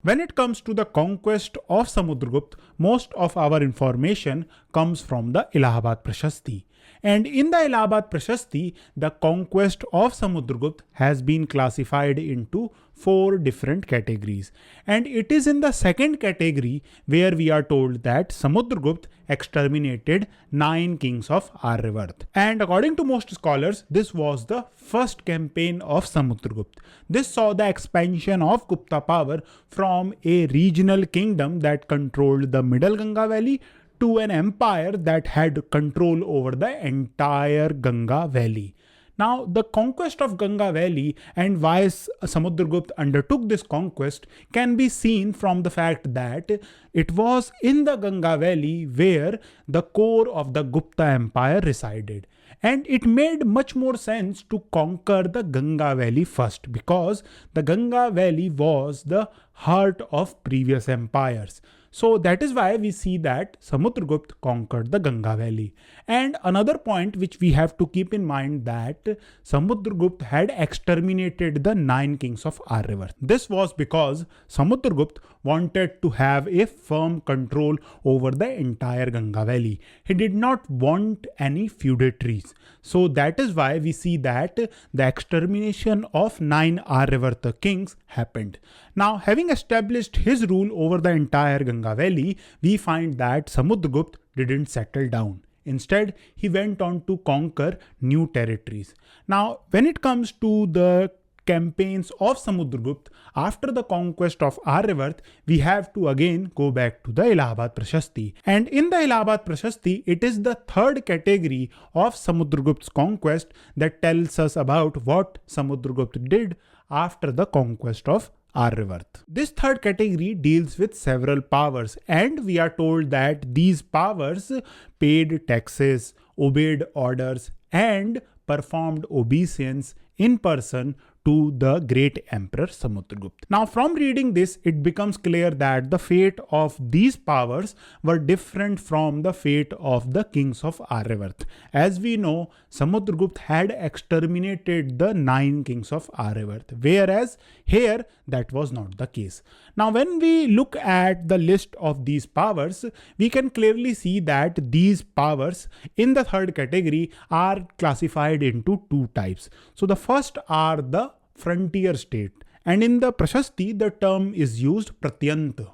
When it comes to the conquest of Samudragupta, most of our information comes from the Allahabad Prashasti. And in the Allahabad Prashasti, the conquest of Samudragupta has been classified into 4 different categories. And it is in the second category where we are told that Samudragupta exterminated 9 kings of Aryavarta. And according to most scholars, this was the first campaign of Samudragupta. This saw the expansion of Gupta power from a regional kingdom that controlled the middle Ganga valley to an empire that had control over the entire Ganga valley. Now, the conquest of Ganga valley and why Samudragupta undertook this conquest can be seen from the fact that it was in the Ganga valley where the core of the Gupta empire resided. And it made much more sense to conquer the Ganga valley first because the Ganga valley was the heart of previous empires. So that is why we see that Samudragupta conquered the Ganga valley. And another point which we have to keep in mind that Samudragupta had exterminated the 9 kings of Aryavarta. This was because Samudragupta wanted to have a firm control over the entire Ganga valley. He did not want any feudatories. So that is why we see that the extermination of 9 Aryavarta kings happened. Now, having established his rule over the entire Ganga valley, we find that Samudragupta didn't settle down. Instead, he went on to conquer new territories. Now, when it comes to the campaigns of Samudragupta after the conquest of Aryavarta, we have to again go back to the Allahabad Prashasti. And in the Allahabad Prashasti, it is the third category of Samudragupta's conquest that tells us about what Samudragupta did after the conquest of Aryavarta. This third category deals with several powers, and we are told that these powers paid taxes, obeyed orders, and performed obeisance in person to the great emperor Samudragupta. Now, from reading this, it becomes clear that the fate of these powers were different from the fate of the kings of Aryavarta. As we know, Samudragupta had exterminated the 9 kings of Aryavarta, whereas here that was not the case. Now, when we look at the list of these powers, we can clearly see that these powers in the third category are classified into 2 types. So the first are the frontier state, and in the Prashasti the term is used Pratianta.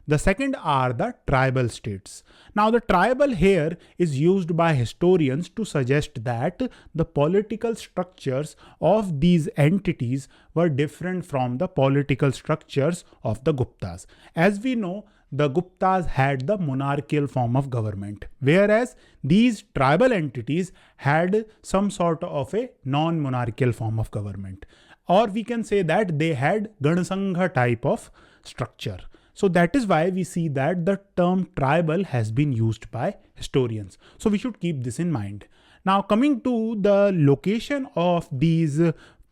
The second are the tribal states. Now, the tribal here is used by historians to suggest that the political structures of these entities were different from the political structures of the Guptas. As we know, the Guptas had the monarchical form of government, whereas these tribal entities had some sort of a non-monarchical form of government. Or we can say that they had Ganasangha type of structure. So that is why we see that the term tribal has been used by historians. So we should keep this in mind. Now, coming to the location of these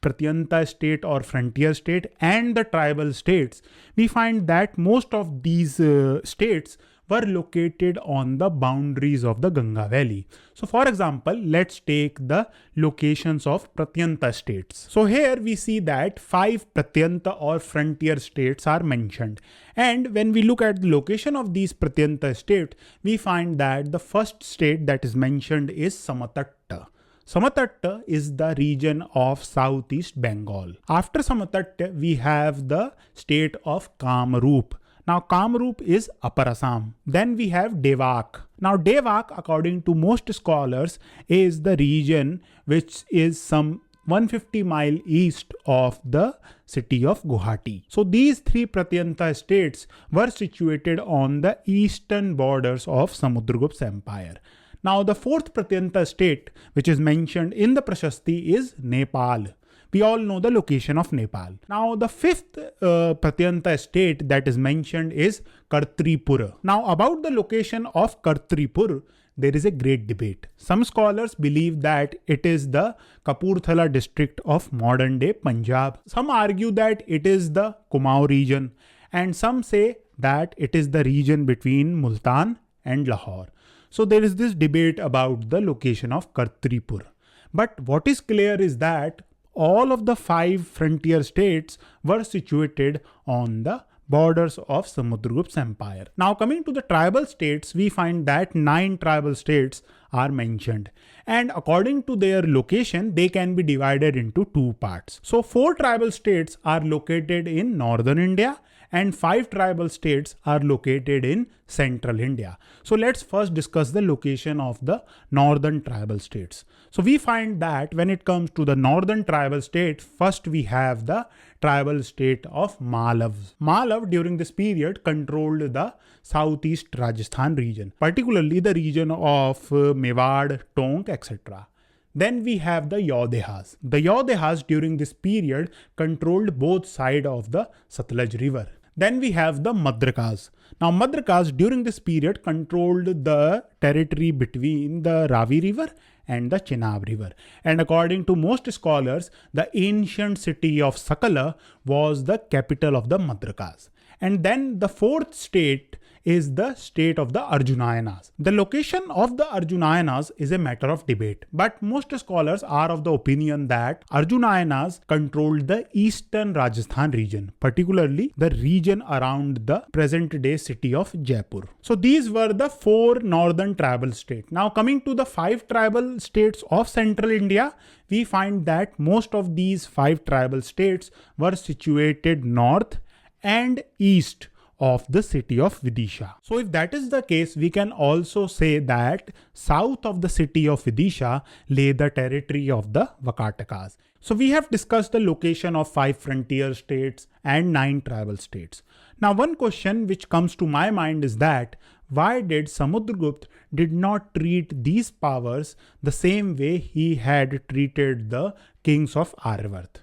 Pratianta state or frontier state and the tribal states, we find that most of these states were located on the boundaries of the Ganga valley. So for example, let's take the locations of Pratianta states. So here we see that 5 Pratianta or frontier states are mentioned. And when we look at the location of these Pratianta states, we find that the first state that is mentioned is Samatatta. Samatatta is the region of southeast Bengal. After Samatatta, we have the state of Kamrup. Now, Kamrup is Upper Assam. Then we have Devak. Now, Devak, according to most scholars, is the region which is some 150 miles east of the city of Guwahati. So these 3 Pratianta states were situated on the eastern borders of Samudragupta's empire. Now, the 4th Pratianta state which is mentioned in the Prashasti is Nepal. We all know the location of Nepal. Now, the 5th Pratianta state that is mentioned is Kartripur. Now, about the location of Kartripur, there is a great debate. Some scholars believe that it is the Kapurthala district of modern day Punjab. Some argue that it is the Kumaon region, and some say that it is the region between Multan and Lahore. So there is this debate about the location of Kartripur. But what is clear is that all of the 5 frontier states were situated on the borders of Samudragupta's empire. Now coming to the tribal states, we find that 9 tribal states are mentioned, and according to their location they can be divided into 2 parts. So 4 tribal states are located in northern India and 5 tribal states are located in central India. So let's first discuss the location of the northern tribal states. So we find that when it comes to the northern tribal state, first we have the tribal state of Malav. Malav during this period controlled the southeast Rajasthan region, particularly the region of Mewad, Tonk, etc. Then we have the Yodhas. The Yodhas during this period controlled both sides of the Satluj river. Then we have the Madrakas. Now Madrakas during this period controlled the territory between the Ravi river and the Chenab river. And according to most scholars, the ancient city of Sakala was the capital of the Madrakas. And then the 4th state is the state of the Arjunayanas. The location of the Arjunayanas is a matter of debate, but most scholars are of the opinion that Arjunayanas controlled the eastern Rajasthan region, particularly the region around the present day city of Jaipur. So these were the 4 northern tribal states. Now coming to the 5 tribal states of central India, we find that most of these 5 tribal states were situated north and east of the city of Vidisha. So if that is the case, we can also say that south of the city of Vidisha lay the territory of the Vakatakas. So we have discussed the location of 5 frontier states and 9 tribal states. Now one question which comes to my mind is that why did Samudragupta did not treat these powers the same way he had treated the kings of Aryavarta?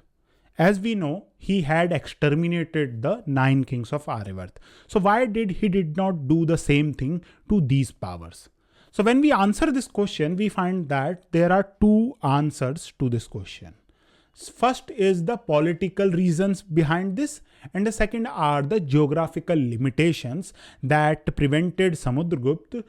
As we know, he had exterminated the 9 kings of Aryavarta. So why did he not do the same thing to these powers? So when we answer this question, we find that there are 2 answers to this question. First is the political reasons behind this, and the second are the geographical limitations that prevented Samudragupta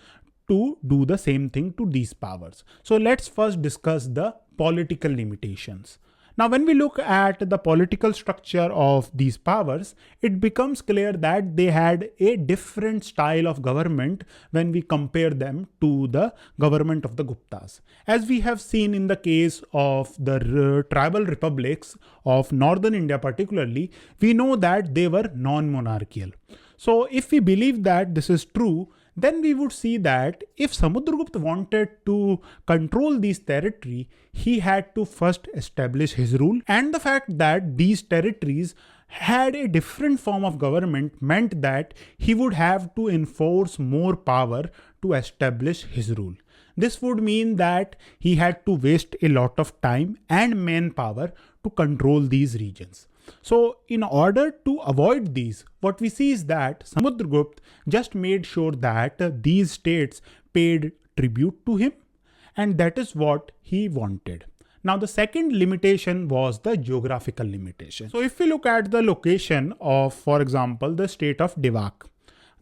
to do the same thing to these powers. So let's first discuss the political limitations. Now, when we look at the political structure of these powers, it becomes clear that they had a different style of government when we compare them to the government of the Guptas. As we have seen in the case of the tribal republics of northern India particularly, we know that they were non-monarchical. So if we believe that this is true, then we would see that if Samudragupta wanted to control these territory, he had to first establish his rule. And the fact that these territories had a different form of government meant that he would have to enforce more power to establish his rule. This would mean that he had to waste a lot of time and manpower to control these regions. So in order to avoid these, what we see is that Samudragupta just made sure that these states paid tribute to him, and that is what he wanted. Now the second limitation was the geographical limitation. So if we look at the location of, for example, the state of Devak.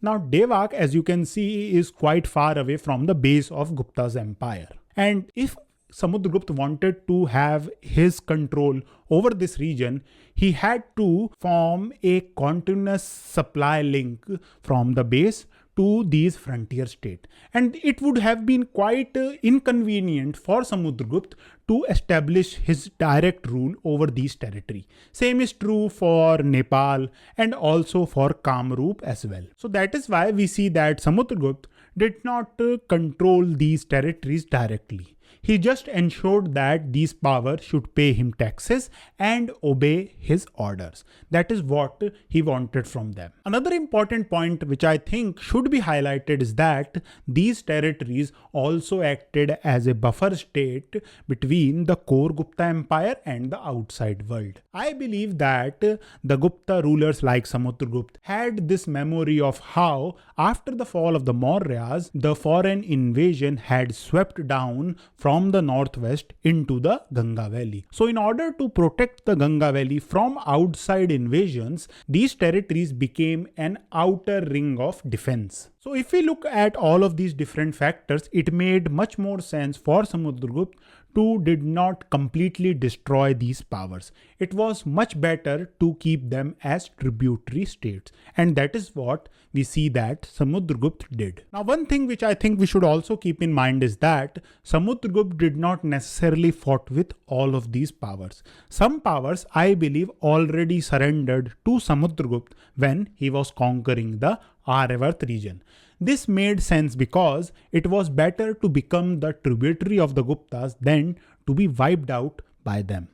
Now Devak, as you can see, is quite far away from the base of Gupta's empire. And if Samudragupta wanted to have his control over this region, he had to form a continuous supply link from the base to these frontier states. And it would have been quite inconvenient for Samudragupta to establish his direct rule over these territory. Same is true for Nepal and also for Kamrup as well. So that is why we see that Samudragupta did not control these territories directly. He just ensured that these powers should pay him taxes and obey his orders. That is what he wanted from them. Another important point which I think should be highlighted is that these territories also acted as a buffer state between the core Gupta empire and the outside world. I believe that the Gupta rulers like Samudragupta had this memory of how after the fall of the Mauryas, the foreign invasion had swept down from the northwest into the Ganga Valley. So in order to protect the Ganga Valley from outside invasions, these territories became an outer ring of defense. So if we look at all of these different factors, it made much more sense for Samudragupta to did not completely destroy these powers. It was much better to keep them as tributary states, and that is what we see that Samudragupta did. Now one thing which I think we should also keep in mind is that Samudragupta did not necessarily fought with all of these powers. Some powers, I believe, already surrendered to Samudragupta when he was conquering the Aryavarta region. This made sense because it was better to become the tributary of the Guptas than to be wiped out by them.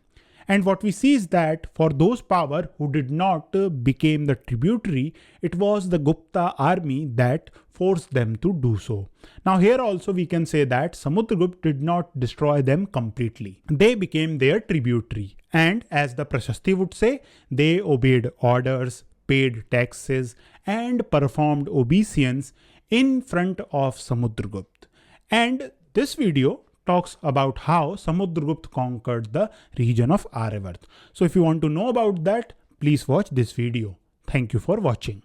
And what we see is that for those power who did not became the tributary, it was the Gupta army that forced them to do so. Now here also we can say that Samudragupta did not destroy them completely. They became their tributary, and as the Prashasti would say, they obeyed orders, paid taxes, and performed obeisance in front of Samudragupta. And this video talks about how Samudragupta conquered the region of Aryavarta. So if you want to know about that, please watch this video. Thank you for watching.